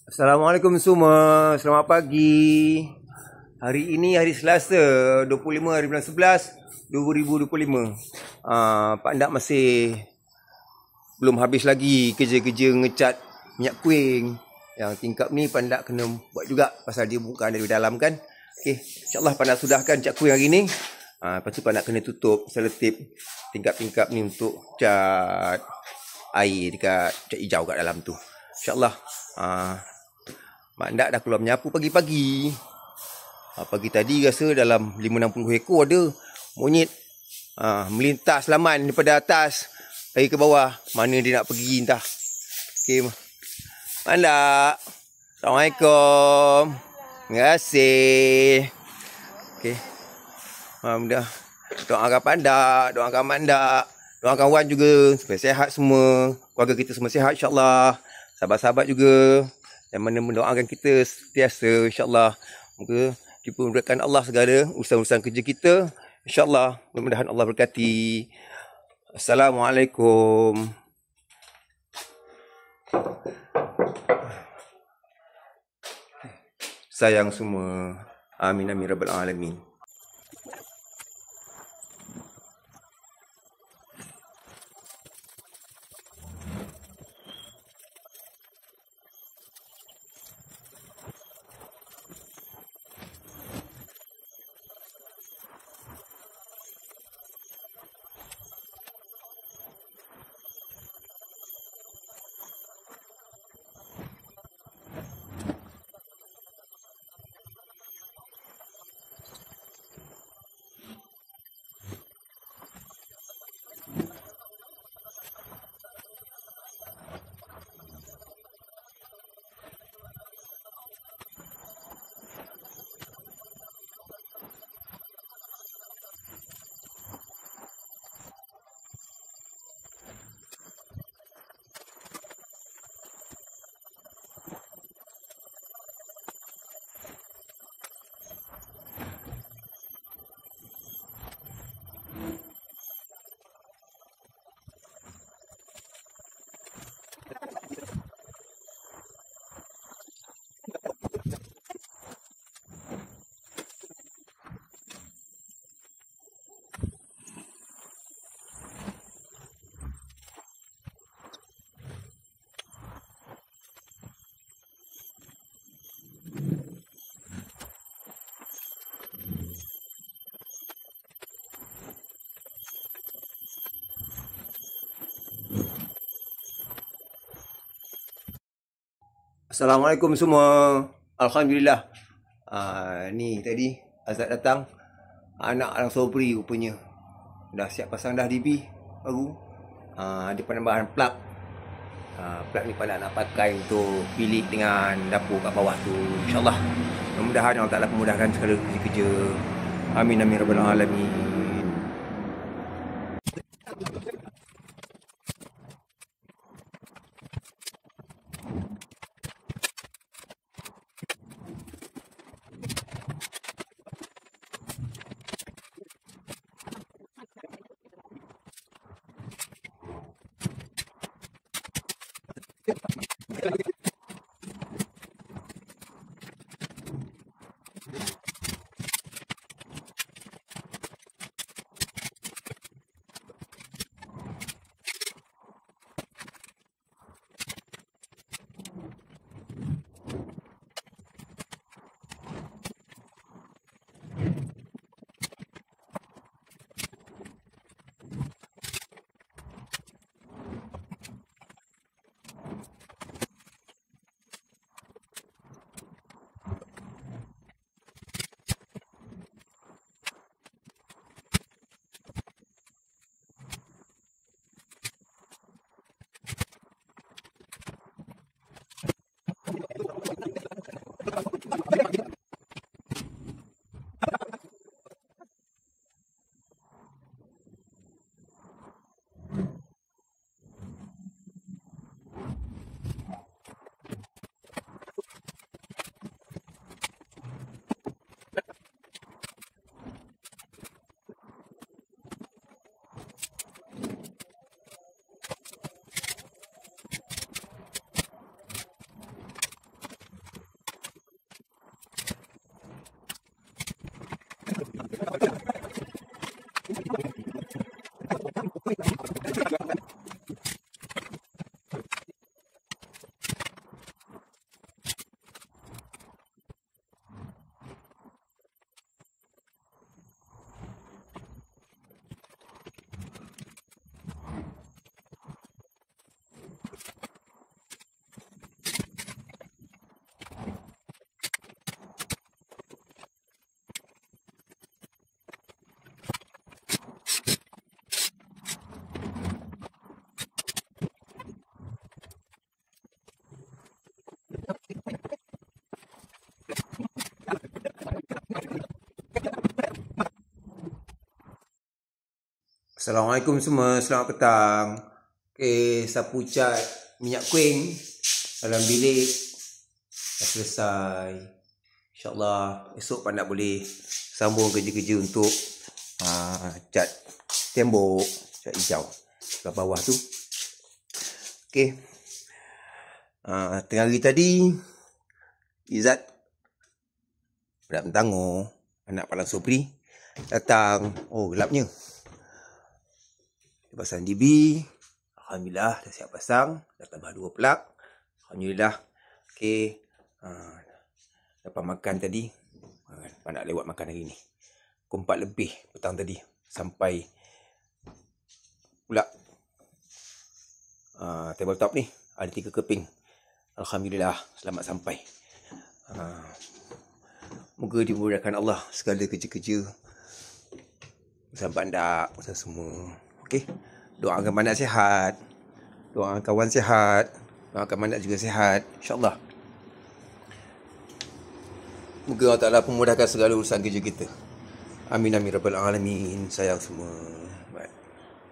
Assalamualaikum semua. Selamat pagi. Hari ini hari Selasa 25 hari bulan 11 2025. Pak Ndak masih belum habis lagi kerja-kerja ngecat minyak kuing. Yang tingkap ni Pak Ndak kena buat juga pasal dia bukan dari dalam kan. Okey, insya-Allah Pak Ndak sudahkan cat kuing hari ni. Lepas tu Pak Ndak kena tutup selotip tingkap-tingkap ni untuk cat air dekat cat hijau kat dalam tu. InsyaAllah. Mak Ndak dah keluar menyapu pagi-pagi. Pagi tadi rasa dalam 5-60 ekor ada monyet melintas laman daripada atas pergi ke bawah. Mana dia nak pergi entah. Okey, Mak Ndak. Assalamualaikum. Terima kasih. Okey. Dah doakan Pak Ndak, doakan Mak Ndak, doakan Wan juga supaya sihat semua. Keluarga kita semua sihat insya-Allah. Sahabat-sahabat juga yang mana mendoakan kita sentiasa insya-Allah. Moga dipermudahkan Allah segala urusan-urusan kerja kita. InsyaAllah, mudah-mudahan Allah berkati. Assalamualaikum. Sayang semua. Amin amin rabbal alamin. Assalamualaikum semua. Alhamdulillah. Ni tadi Azad datang. Anak Alang Sobri rupanya. Dah siap pasang dah DB baru. Ada penambahan plug. Plug ni pada nak pakai untuk bilik dengan dapur kat bawah tu. InsyaAllah. Mudah-mudahan Allah Ta'ala memudahkan segala kerja-kerja. Amin amin rabbal alamin. Assalamualaikum semua, selamat petang. Okay, sapu cat minyak kuing dalam bilik dah selesai. InsyaAllah esok Pak boleh sambung kerja-kerja untuk cat tembok, cat hijau kat bawah tu. Okay, tengah hari tadi Izzat berat mentangor, anak Palang Sopri datang. Oh, gelapnya. Dia pasang DB. Alhamdulillah dah siap pasang. Dah tambah 2 plug. Alhamdulillah. Okay, dapat makan tadi. Pak nak lewat makan hari ni. Pukul 4 lebih petang tadi. Sampai pula tabletop ni ada 3 keping. Alhamdulillah selamat sampai. Moga dimudahkan Allah segala kerja-kerja usaha Pak usaha semua. Okey. Doakan Pak sihat. Doakan kawan sihat. Doakan Pak juga sihat. InsyaAllah. Moga Allah Ta'ala memudahkan segala urusan kerja kita. Amin amin rabbal alamin. Sayang semua.